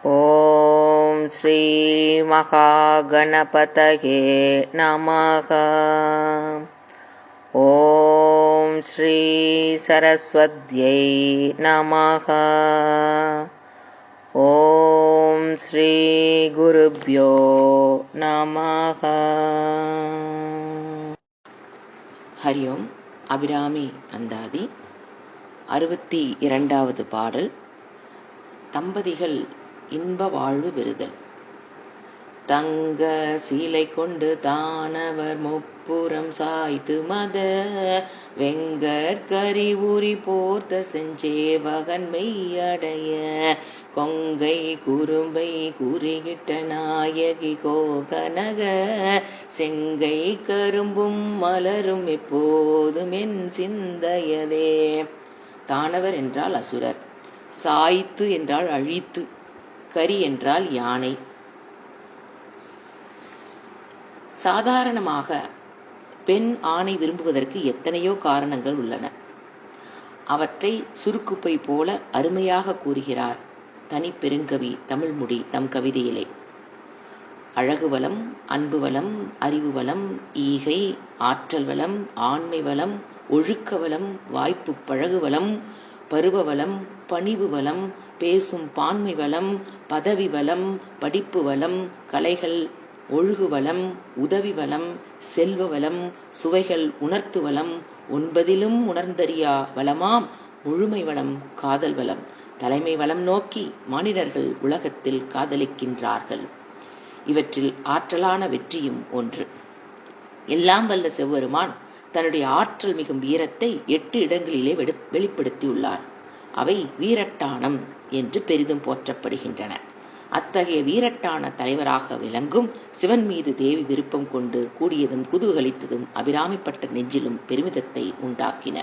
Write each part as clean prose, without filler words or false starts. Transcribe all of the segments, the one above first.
ஓம் ஸ்ரீ மகாகணபதயே நமக. ஓம் ஸ்ரீ சரஸ்வத்யை நமக. ஓம் ஸ்ரீ குருப்யோ நமக. ஹரி ஓம். அபிராமி அந்தாதி 62வது பாடல். தம்பதிகள் இன்ப வாழ்வு பெறுதல். தங்க சீலை கொண்டு தானவர் முப்புறம் சாய்த்து மத வெங்கற்கரி உரி போர்த்த செஞ்சேவகன் மெய்யடைய கொங்கை குறும்பை குறிகிட்ட நாயகி கோகனக செங்கை கரும்பும் மலரும் எப்போதும் என் சிந்தையதே. தானவர் என்றால் அசுரர், சாய்த்து என்றால் அழித்து, கரி என்றால் யானை. சாதாரணமாக பெண் ஆணை விரும்புவதற்கு எத்தனையோ காரணங்கள் உள்ளன. அவற்றை சுருக்குப்பை போல அருமையாக கூறுகிறார் தனி பெருங்கவி தமிழ்முடி தம் கவிதையிலே. அழகு வளம், அன்பு வளம், அறிவு வளம், ஈகை, ஆற்றல் வளம், ஆண்மை வளம், ஒழுக்க வளம், வாய்ப்பு பழகு வளம், பருவ வளம், பணிவு வளம், பேசும் பான்மை வளம், பதவி வளம், படிப்பு வளம், கலைகள் ஒழுகு வளம், உதவி வளம், செல்வ வளம், சுவைகள் உணர்த்து வளம், ஒன்பதிலும் உணர்ந்தறியா வளமாம் முழுமை வளம் காதல் வளம். தலைமை வளம் நோக்கி மானிடர்கள் உலகத்தில் காதலிக்கின்றார்கள். இவற்றில் ஆற்றலான வெற்றியும் ஒன்று. எல்லாம் வல்ல செவ்வருமான் தன்னுடைய ஆற்றல் மிகும் வீரத்தை 8 இடங்களிலே வெளிப்படுத்தியுள்ளார். அவை வீரட்டானம் என்று பெரிதும் போற்றப்படுகின்றன. அத்தகைய வீரட்டான தலைவராக விளங்கும் சிவன் மீது தேவி விருப்பம் கொண்டு கூடியதும் குதூகலித்ததும் அபிராமிப்பட்ட நெஞ்சிலும் பெருமிதத்தை உண்டாக்கின.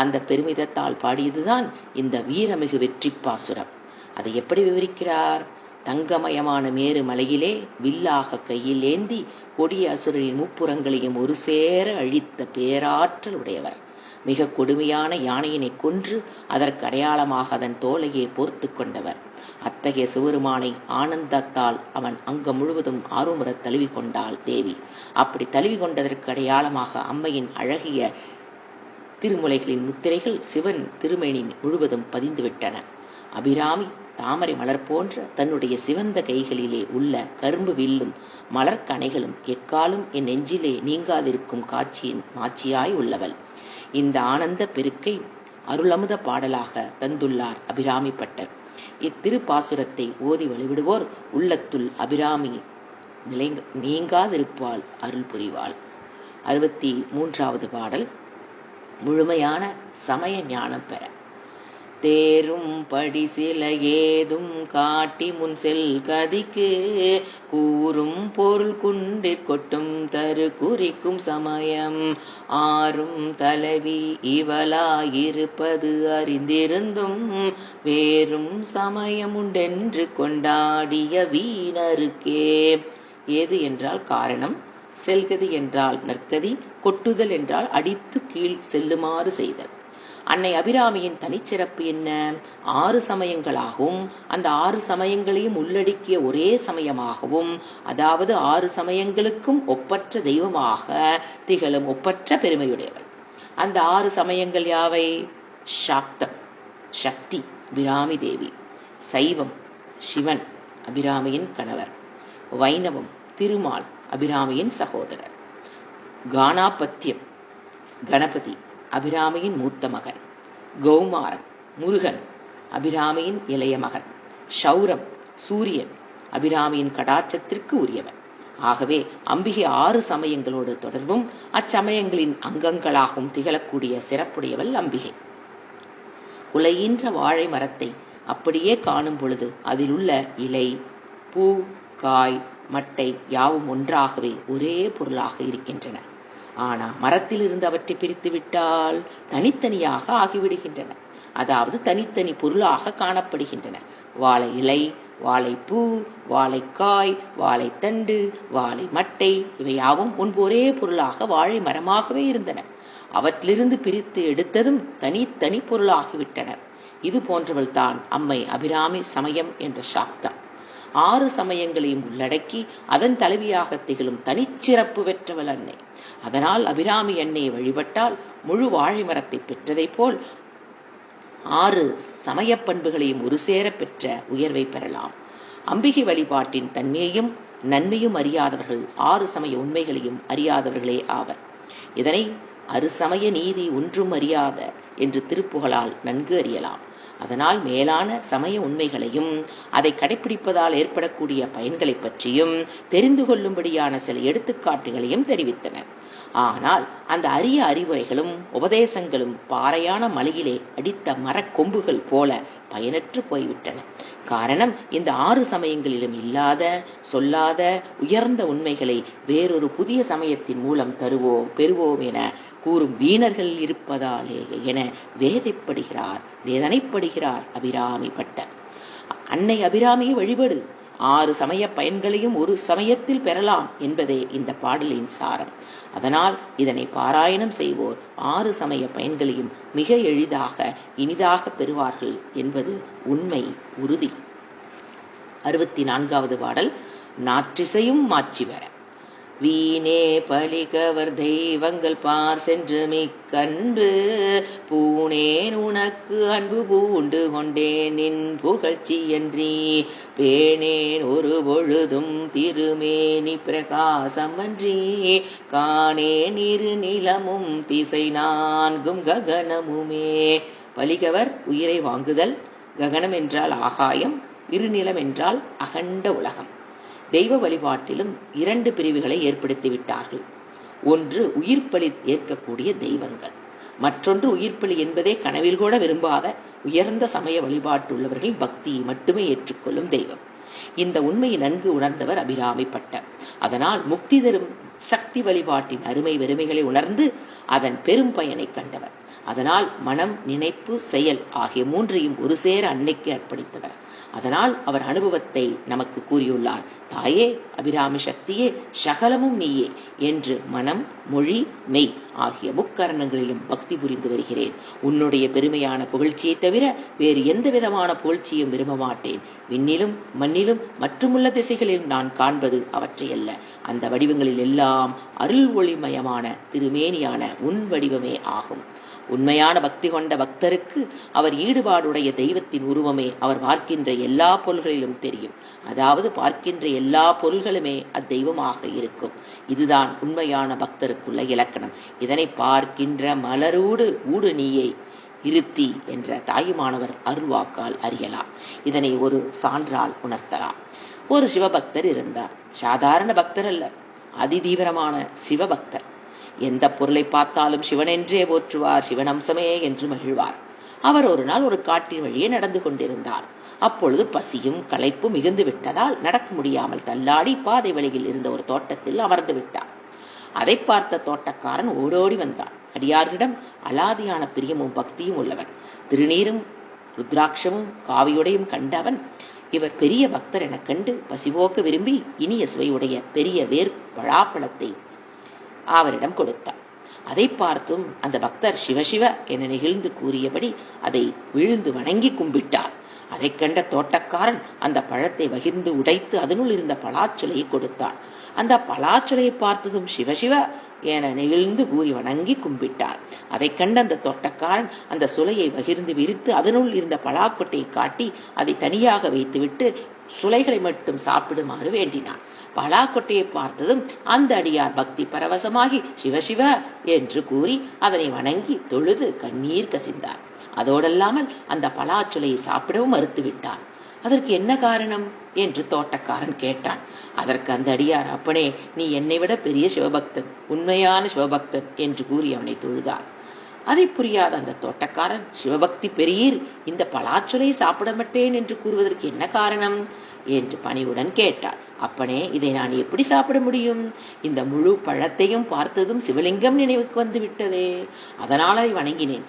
அந்த பெருமிதத்தால் பாடியதுதான் இந்த வீரமிகு வெற்றி பாசுரம். அதை எப்படி விவரிக்கிறார்? தங்கமயமான மேரு மலையிலே வில்லாக கையில் ஏந்தி கொடிய அசுரனின் முப்புறங்களையும் ஒரு சேர அழித்த பேராற்றல் உடையவர். மிக கொடுமையான யானையினை கொன்று அதற்கு அடையாளமாக அதன் தோலையே போர்த்து கொண்டவர். அத்தகைய சிவருமானை ஆனந்தத்தால் அவன் அங்கம் முழுவதும் ஆர்வமுற தழுவி கொண்டாள் தேவி. அப்படி தழுவி கொண்டதற்கு அடையாளமாக அம்மையின் அழகிய திருமுலைகளின் முத்திரைகள் சிவன் திருமேனி முழுவதும் பதிந்துவிட்டன. அபிராமி தாமரை மலர் போன்ற தன்னுடைய சிவந்த கைகளிலே உள்ள கரும்பு வில்லும் மலர்கணைகளும் எக்காலும் என் நெஞ்சிலே நீங்காதிருக்கும் காட்சியின் மாட்சியாய் உள்ளவள். இந்த ஆனந்த பெருக்கை அருளமுத பாடலாக தந்துள்ளார் அபிராமிப்பட்டர். இத்திருப்பாசுரத்தை ஓதி வழிவிடுவோர் உள்ளத்துள் அபிராமி நீங்காதிருப்பாள், அருள் புரிவாள். 63வது பாடல். முழுமையான சமய ஞானம் பெற. தேரும் படி சில ஏதும் காட்டி முன் செல் கதிக்கு கூறும் பொருள் குண்டிற் கொட்டும் தரு குறிக்கும் சமயம் ஆறும் தலைவி இவளாயிருப்பது அறிந்திருந்தும் வேறும் சமயம் உண்டென்று கொண்டாடிய வீணருக்கே. ஏது என்றால் காரணம், செல்கதி என்றால் நற்கதி, கொட்டுதல் என்றால் அடித்து கீழ் செல்லுமாறு செய்தல். அன்னை அபிராமியின் தனிச்சிறப்பு என்ன? 6 சமயங்களாகவும் அந்த 6 சமயங்களையும் உள்ளடக்கிய ஒரே சமயமாகவும், அதாவது 6 சமயங்களுக்கும் ஒப்பற்ற தெய்வமாக திகழும் ஒப்பற்ற பெருமையுடையவள். அந்த 6 சமயங்கள் யாவை? சாக்தம் சக்தி அபிராமி தேவி, சைவம் சிவன் அபிராமியின் கணவர், வைணவம் திருமால் அபிராமியின் சகோதரர், கானாபத்தியம் கணபதி அபிராமியின் மூத்த மகன், கௌமாரன் முருகன் அபிராமியின் இளைய மகன், சௌரம் சூரியன் அபிராமியின் கடாட்சத்திற்கு உரியவன். ஆகவே அம்பிகை 6 சமயங்களோடு தொடர்பும் அச்சமயங்களின் அங்கங்களாகவும் திகழக்கூடிய சிறப்புடையவள் அம்பிகை. குலையின்ற வாழை மரத்தை அப்படியே காணும் பொழுது அதில் உள்ள இலை, பூ, காய், மட்டை யாவும் ஒன்றாகவே ஒரே பொருளாக இருக்கின்றன. ஆனால் மரத்திலிருந்து அவற்றை பிரித்து விட்டால் தனித்தனியாக ஆகிவிடுகின்றன. அதாவது தனித்தனி பொருளாக காணப்படுகின்றன. வாழை இலை, வாழைப்பூ, வாழைக்காய், வாழைத்தண்டு, வாழை மட்டை இவையாவும் முன்பு ஒரே பொருளாக வாழை மரமாகவே இருந்தன. அவற்றிலிருந்து பிரித்து எடுத்ததும் தனித்தனி பொருளாகிவிட்டன. இது போன்றவள்தான் அம்மை அபிராமி சமயம் என்ற சாப்தம். 6 சமயங்களையும் உள்ளடக்கி அதன் தலைவியாக திகழும் தனிச்சிறப்பு பெற்றவள் அன்னை. அதனால் அபிராமி அன்னையை வழிபட்டால் முழு வாழை மரத்தை பெற்றதைப் போல் 6 சமய பண்புகளையும் ஒரு சேர பெற்ற உயர்வை பெறலாம். அம்பிகை வழிபாட்டின் தன்மையையும் நன்மையும் அறியாதவர்கள் 6 சமய உண்மைகளையும் அறியாதவர்களே ஆவர். இதனை அறுசமய நீதி ஒன்றும் அறியாத என்று திருப்புகழால் நன்கு அறியலாம். அதனால் மேலான சமய உண்மைகளையும் அதை கடைபிடிப்பதால் ஏற்படக்கூடிய பயன்களை பற்றியும் தெரிந்து கொள்ளும்படியான சில எடுத்துக்காட்டுகளையும் தெரிவித்தனர். ஆனால் அந்த அரிய அறிவுரைகளும் உபதேசங்களும் பாறையான மலையிலே அடித்த மரக்கொம்புகள் போல பயனற்று போய்விட்டன. காரணம், இந்த 6 சமயங்களிலும் இல்லாத சொல்லாத உயர்ந்த உண்மைகளை வேறொரு புதிய சமயத்தின் மூலம் பெறுவோம் என கூறும் வீணர்கள் இருப்பதாலே என வேதனைப்படுகிறார் அபிராமி பட்டர். அன்னை அபிராமியை வழிபடு, 6 சமய பயன்களையும் ஒரு சமயத்தில் பெறலாம் என்பதே இந்த பாடலின் சாரம். அதனால் இதனை பாராயணம் செய்வோர் 6 சமய பயன்களையும் மிக எளிதாக இனிதாக பெறுவார்கள் என்பது உண்மை உறுதி. 64வது பாடல். நாற்றிசையும் மாட்சி வர. வீணே பலிகவர் தெய்வங்கள் பார் சென்று மிக்கன்று பூனேன் உனக்கு அன்பு பூண்டு கொண்டேன் நின் புகழ்ச்சியன்றி பேணேன் ஒரு பொழுதும் திருமேனி பிரகாசமன்றி காணேன் இரு நிலமும் திசை 4 ககனமுமே. பலிகவர் உயிரை வாங்குதல், ககனம் என்றால் ஆகாயம், இருநிலம் என்றால் அகண்ட உலகம். தெய்வ வழிபாட்டிலும் 2 பிரிவுகளை ஏற்படுத்திவிட்டார்கள். ஒன்று உயிர்ப்பலி ஏற்கக்கூடிய தெய்வங்கள், மற்றொன்று உயிர்ப்பலி என்பதே கனவில் கூட விரும்பாத உயர்ந்த சமய வழிபாட்டுள்ளவர்கள் பக்தியை மட்டுமே ஏற்றுக்கொள்ளும் தெய்வம். இந்த உண்மையை நன்கு உணர்ந்தவர் அபிராமி பட்டர். அதனால் முக்தி தரும் சக்தி வழிபாட்டின் அருமை வெறுமைகளை உணர்ந்து அதன் பெரும் பயனை கண்டவர். அதனால் மனம், நினைப்பு, செயல் ஆகிய 3ஐயும் ஒரு சேர அன்னைக்கு அர்ப்பணித்தவர். அதனால் அவர் அனுபவத்தை நமக்கு கூறியுள்ளார். தாயே, அபிராமி சக்தியே, சகலமும் நீயே என்று மனம், மொழி, மெய் ஆகிய முக்கரணங்களிலும் பக்தி புரிந்து வருகிறேன். உன்னுடைய பெருமையான புகழ்ச்சியை தவிர வேறு எந்த விதமான புகழ்ச்சியும் விரும்ப மாட்டேன். விண்ணிலும் மண்ணிலும் மற்றுமுள்ள திசைகளில் நான் காண்பது அவற்றையல்ல, அந்த வடிவங்களில் எல்லாம் அருள் ஒளிமயமான திருமேனியான உன் வடிவமே ஆகும். உண்மையான பக்தி கொண்ட பக்தருக்கு அவர் ஈடுபாடுடைய தெய்வத்தின் உருவமே அவர் பார்க்கின்ற எல்லா பொருள்களிலும் தெரியும். அதாவது பார்க்கின்ற எல்லா பொருள்களுமே அத்தெய்வமாக இருக்கும். இதுதான் உண்மையான பக்தருக்குள்ள இலக்கணம். இதனை பார்க்கின்ற மலரோடு ஊடு நீயை இருத்தி என்ற தாயுமானவர் அருள்வாக்கால் அறியலாம். இதனை ஒரு சான்றால் உணர்த்தலாம். ஒரு சிவபக்தர் இருந்தார். சாதாரண பக்தர் அல்ல, அதிதீவிரமான சிவபக்தர். எந்த பொருளை பார்த்தாலும் சிவனென்றே போற்றுவார், சிவனம்சமே என்று மகிழ்வார். அவர் ஒரு நாள் ஒரு காட்டின் வழியே நடந்து கொண்டிருந்தார். அப்பொழுது பசியும் களைப்பும் மிகுந்து விட்டதால் நடக்க முடியாமல் தள்ளாடி பாதை வழியில் இருந்த ஒரு தோட்டத்தில் அமர்ந்து விட்டார். அதை பார்த்த தோட்டக்காரன் ஓடோடி வந்தான். அடியார்களிடம் அலாதியான பிரியமும் பக்தியும் உள்ளவன். திருநீரும் ருத்ராட்சமும் காவியுடையும் கண்டவன் இவர் பெரிய பக்தர் எனக் கண்டு பசிபோக்க விரும்பி இனிய சுவையுடைய பெரிய வேர் பழாப்பழத்தை அவரிடம் கொடுத்தார். அதை பார்த்தும் அந்த பக்தர் சிவசிவ என நெகிழ்ந்து கூறியபடி அதை விழுந்து வணங்கி கும்பிட்டார். அதை கண்ட தோட்டக்காரன் அந்த பழத்தை வகிர்ந்து உடைத்து அதனுள் இருந்த பலாச்சுளையை கொடுத்தார். அந்த பலாச்சுளையை பார்த்ததும் சிவசிவ என நெகிழ்ந்து கூறி வணங்கி கும்பிட்டார். அதை கண்ட அந்த தோட்டக்காரன் அந்த சுளையை வகிர்ந்து விரித்து அதனுள் இருந்த பலாக்கொட்டையை காட்டி அதை தனியாக வைத்துவிட்டு சுளைகளை மட்டும் சாப்பிடுமாறு வேண்டினார். பலாக்கொட்டையை பார்த்ததும் அந்த அடியார் பக்தி பரவசமாகி சிவசிவ என்று கூறி அதனை வணங்கி தொழுது கண்ணீர் கசிந்தார். அதோடல்லாமல் அந்த பலாச்சுளையை சாப்பிடவும் மறுத்துவிட்டார். அதற்கு என்ன காரணம் என்று தோட்டக்காரன் கேட்டான். அதற்கு அந்த அடியார், அப்பனே, நீ என்னை விட பெரிய சிவபக்தன், உண்மையான சிவபக்தன் என்று கூறி அவனை தொழுதார். அதை புரியாத அந்த தோட்டக்காரன், சிவபக்தி பெரியீர், இந்த பலாச்சுளையை சாப்பிட மாட்டேன் என்று கூறுவதற்கு என்ன காரணம் என்று பணிவுடன் கேட்டார். அப்பனே, இதை நான் எப்படி சாப்பிட முடியும்? இந்த முழு பழத்தையும் பார்த்ததும் சிவலிங்கம் நினைவுக்கு வந்து விட்டதே, அதனால் அதை வணங்கினேன்.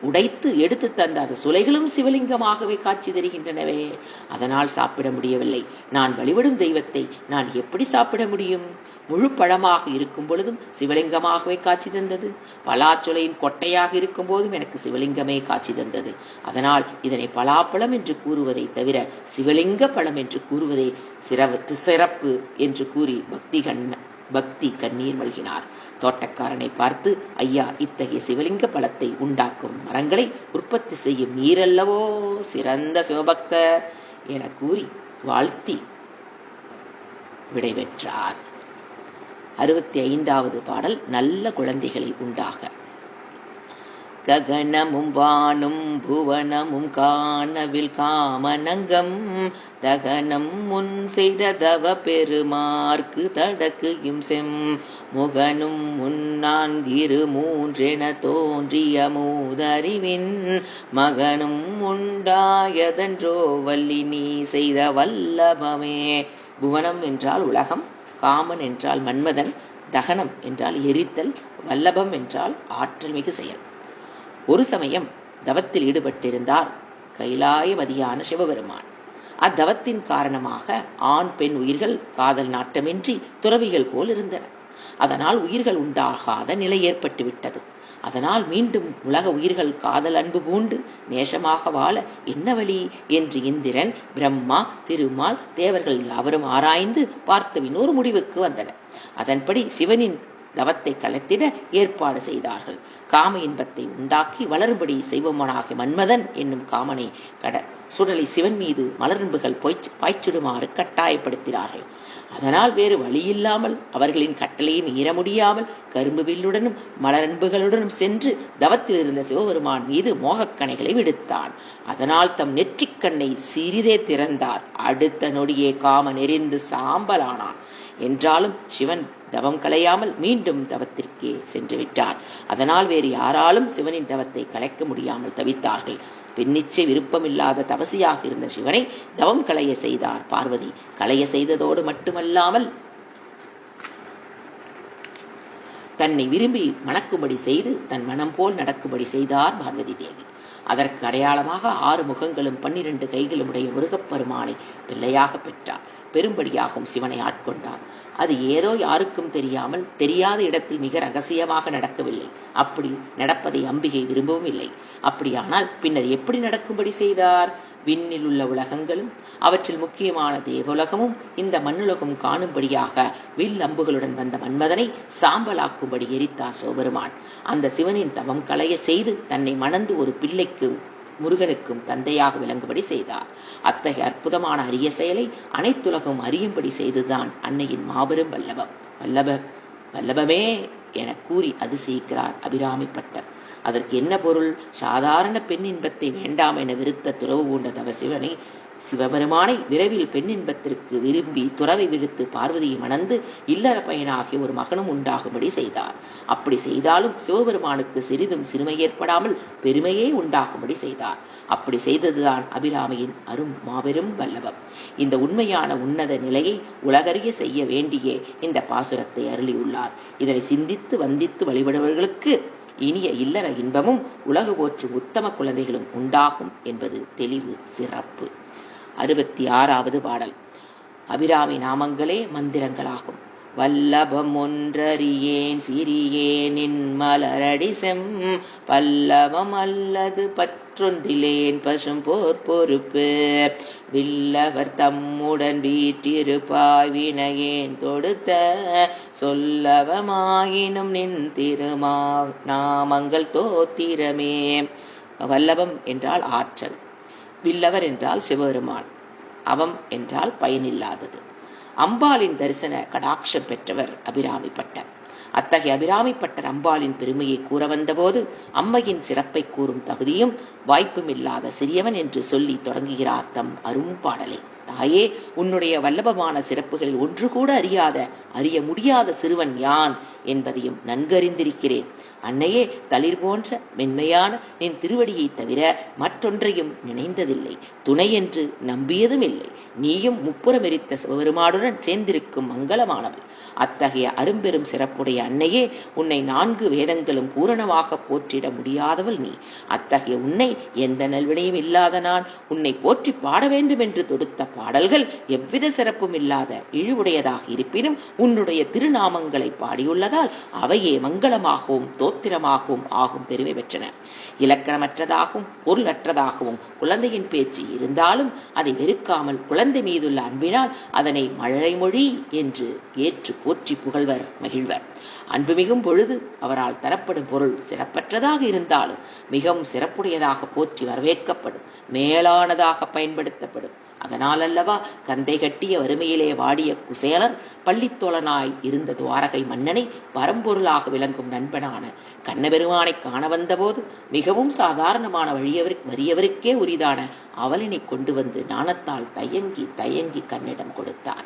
உடைத்து எடுத்து தந்த அந்த சுளைகளும் சிவலிங்கமாகவே காட்சி தருகின்றனவே. அதனால் சாப்பிட முடியவில்லை. நான் வழிபடும் தெய்வத்தை நான் எப்படி சாப்பிட முடியும்? முழு பழமாக இருக்கும் பொழுதும் சிவலிங்கமாகவே காட்சி தந்தது. பலாச்சுளையின் கொட்டையாக இருக்கும் போதும் எனக்கு சிவலிங்கமே காட்சி தந்தது. அதனால் இதனை பலாப்பழம் என்று கூறுவதை தவிர சிவலிங்க பழம் என்று கூறுவதே சிறப்பு என்று கூறி பக்தி கண்ணீர் மல்கினார். தோட்டக்காரனை பார்த்து, ஐயா, இத்தகைய சிவலிங்க பழத்தை உண்டாக்கும் மரங்களை உற்பத்தி செய்யும் நீரல்லவோ சிறந்த சிவபக்தர் என கூறி வாழ்த்தி விடைபெற்றார். 65வது பாடல். நல்ல குழந்தைகளை உண்டாக. ககனமும் வானும் புவனமும் காணவில் காமனங்கம் தகனம் முன் செய்த தவ பெருமார்க்கு தடக்குயும் செம் முகனும் முன்னான்கிரு மூன்றென தோன்றிய மூதறிவின் மகனும் உண்டாயதன்றோ வள்ளி நீ செய்த வல்லபமே. புவனம் என்றால் உலகம், காமன் என்றால் மன்மதன், தகனம் என்றால் எரித்தல், வல்லபம் என்றால் ஆற்றல் மிகு செயல். ஒரு சமயம் தவத்தில் ஈடுபட்டிருந்தார் கைலாயபதியான சிவபெருமான். அத்தவத்தின் காரணமாக ஆண் பெண் உயிர்கள் காதல் நாட்டமின்றி துறவிகள் போல் இருந்தன. அதனால் உயிர்கள் உண்டாகாத நிலை ஏற்பட்டு விட்டது. அதனால் மீண்டும் உலக உயிர்கள் காதல் அன்பு பூண்டு நேசமாக வாழ என்ன வழி என்று இந்திரன், பிரம்மா, திருமால், தேவர்கள் யாவரும் ஆராய்ந்து பார்த்தபின் ஒரு முடிவுக்கு வந்தனர். அதன்படி சிவனின் தவத்தை கலத்திட ஏற்பாடு செய்தார்கள். காம இன்பத்தை உண்டாக்கி வளரும்படி செய்வமனாக மன்மதன் என்னும் காமனை சுடலை சிவன் மீது மலரன்புகள் பாய்ச்சிடுமாறு கட்டாயப்படுத்தினார்கள். அதனால் வேறு வழியில்லாமல் அவர்களின் கட்டளையை மீற முடியாமல் கரும்பு வில்லுடனும் மலரன்புகளுடனும் சென்று தவத்தில் இருந்த சிவபெருமான் மீது மோகக்கணைகளை விடுத்தான். அதனால் தம் நெற்றிக்கண்ணை சிறிதே திறந்தார். அடுத்த நொடியே காமன் எரிந்து சாம்பலானான். என்றாலும் சிவன் தவம் கலையாமல் மீண்டும் தவத்திற்கே சென்று விட்டார். அதனால் வேறு யாராலும் சிவனின் தவத்தை கலைக்க முடியாமல் தவித்தார்கள். பெண்ணிச்சை விருப்பமில்லாத தவசியாக இருந்த சிவனை தவம் களைய செய்தார் பார்வதி. களைய செய்ததோடு மட்டுமல்லாமல் தன்னை விரும்பி மணக்கும்படி செய்து தன் மனம் போல் நடக்கும்படி செய்தார் பார்வதி தேவி. அதற்கு அடையாளமாக 6 முகங்களும் 12 கைகளும் உடைய முருகப்பெருமானை பிள்ளையாக பெற்றார். பெரும்படியாகவும் சிவனை ஆட்கொண்டார். அது ஏதோ யாருக்கும் தெரியாமல் தெரியாத இடத்தில் மிக ரகசியமாக நடக்கவில்லை. அப்படி நடப்பதை அம்பிகை விரும்பவும் இல்லை. அப்படியானால் பின்னர் எப்படி நடக்கும்படி செய்தார்? விண்ணில் உள்ள உலகங்களும் அவற்றில் முக்கியமான தேவலகமும் இந்த மண்ணுலகம் காணும்படியாக வில் அம்புகளுடன் வந்த மன்மதனை சாம்பலாக்கும்படி எரித்தார் சிவபெருமான். அந்த சிவனின் தவம் களைய செய்து தன்னை மணந்து ஒரு பிள்ளைக்கும் முருகனுக்கும் தந்தையாக விளங்கும்படி செய்தார். அத்தகைய அற்புதமான அரிய செயலை அனைத்துலகம் அறியும்படி செய்துதான் அன்னையின் மாபெரும் வல்லபமே என கூறி அதிசயிக்கிறார் அபிராமிப்பட்டர். அதற்கு என்ன பொருள்? சாதாரண பெண் இன்பத்தை வேண்டாம் என விருத்த துறவு பூண்ட தவ சிவபெருமானை விரைவில் பெண் இன்பத்திற்கு விரும்பி துறவை விடுத்து பார்வதியை மணந்து இல்லற பயனாகிய ஒரு மகனும் உண்டாகும்படி செய்தார். அப்படி செய்தாலும் சிவபெருமானுக்கு சிறிதும் சிறுமை ஏற்படாமல் பெருமையே உண்டாகும்படி செய்தார். அப்படி செய்ததுதான் அபிராமியின் மாபெரும் வல்லபம். இந்த உண்மையான உன்னத நிலையை உலகறிய செய்ய வேண்டிய இந்த பாசுரத்தை அருளியுள்ளார். இதனை சிந்தித்து வந்தித்து வழிபடுபவர்களுக்கு இனிய இல்லற இன்பமும் உலகு போற்றும் உத்தம குழந்தைகளும் உண்டாகும் என்பது தெளிவு சிறப்பு. 66வது பாடல். அபிராமி நாமங்களே மந்திரங்களாகும். வல்லபம் ஒன்றறியேன் சிறியேனின் மலரடி செம் பல்லவம் அல்லது பற்றொன்றிலேன் பசும் போர் பொறுப்பு வில்லவர் தம்முடன் வீற்றிருப்பாய் வினையேன் தொடுத்த சொல்லவமாயினும் நின் திருமா நாமங்கள் தோத்திரமே. வல்லபம் என்றால் ஆற்றல், வில்லவர் என்றால் சிவபெருமான், அவம் என்றால் பயனில்லாதது. அம்பாளின் தரிசன கடாட்சம் பெற்றவர் அபிராமிப்பட்டர். அத்தகைய அபிராமிப்பட்டர் அம்பாளின் பெருமையை கூற வந்தபோது அம்மையின் சிறப்பை கூறும் தகுதியும் வாய்ப்பும் இல்லாத சிறியவன் என்று சொல்லி தொடங்குகிறார் தம் அரும்பாடலை. தாயே, உன்னுடைய வல்லபமான சிறப்புகளில் ஒன்று கூட அறிய முடியாத சிறுவன் யான் என்பதையும் நன்கறிந்திருக்கிறேன். அன்னையே, தளிர் போன்ற மென்மையான என் திருவடியை தவிர மற்றொன்றையும் நினைந்ததில்லை, துணை என்று நம்பியதும் இல்லை. நீயும் முப்புறமெரித்த சிவபெருமானுடன் சேர்ந்திருக்கும் மங்களமானவள். அத்தகைய அரும்பெரும் சிறப்புடைய அன்னையே, உன்னை 4 வேதங்களும் பூரணமாக போற்றிட முடியாதவள் நீ. அத்தகைய உன்னை எந்த நல்வினையும் இல்லாத நான் உன்னை போற்றி பாட வேண்டும் என்று தொடுத்த பாடல்கள் எவ்வித சிறப்பும் இல்லாத இழிவுடையதாக இருப்பினும் உன்னுடைய திருநாமங்களை பாடியுள்ளதால் அவையே மங்களமாகவும் தோத்திரமாகவும் ஆகும் பெருமை பெற்றன. இலக்கணமற்றதாகவும் பொருளற்றதாகவும் குழந்தையின் பேச்சு இருந்தாலும் அதை வெறுக்காமல் குழந்தை மீதுள்ள அன்பினால் அதனை மழலைமொழி என்று ஏற்று போற்றி புகழ்வர், மகிழ்வர். அன்பு மிகும் பொழுது அவரால் தரப்படும் பொருள் சிறப்பற்றதாக இருந்தாலும் மிகவும் சிறப்புடையதாக போற்றி வரவேற்கப்படும், மேலானதாக பயன்படுத்தப்படும். அதனால் அல்லவா கந்தை கட்டிய வறுமையிலே வாடிய குசேலர் பள்ளித்தோழனாய் இருந்த துவாரகை மன்னனை பரம்பொருளாக விளங்கும் நண்பனான கண்ணபெருமானை காண வந்தபோது மிகவும் சாதாரணமான வறியவருக்கே உரிதான அவளினை கொண்டு வந்து ஞானத்தால் தயங்கி தயங்கி கண்ணிடம் கொடுத்தார்.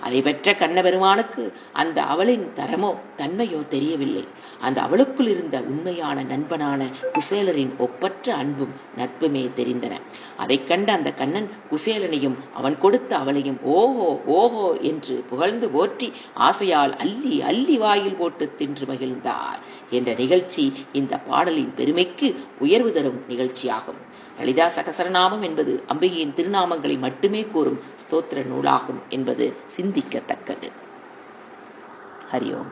அதை பெற்ற கண்ணபெருமானுக்கு அந்த அவளின் தரமோ தன்மையோ தெரியவில்லை. அந்த அவளுக்குள் இருந்த உண்மையான நண்பனான குசேலரின் ஒப்பற்ற அன்பும் நட்புமே தெரிந்தன. அதை கண்ட அந்த கண்ணன் குசேலனையும் அவன் கொடுத்த அவளையும் ஓஹோ ஓஹோ என்று புகழ்ந்து போற்றி ஆசையால் அள்ளி அள்ளி வாயில் போட்டு தின்று மகிழ்ந்தார் என்ற நிகழ்ச்சி இந்த பாடலின் பெருமைக்கு உயர்வு தரும் நிகழ்ச்சியாகும். லலிதா சகசரநாமம் என்பது அம்பிகையின் திருநாமங்களை மட்டுமே கூறும் ஸ்தோத்திர நூலாகும் என்பது சிந்திக்கத்தக்கது. ஹரி ஓம்.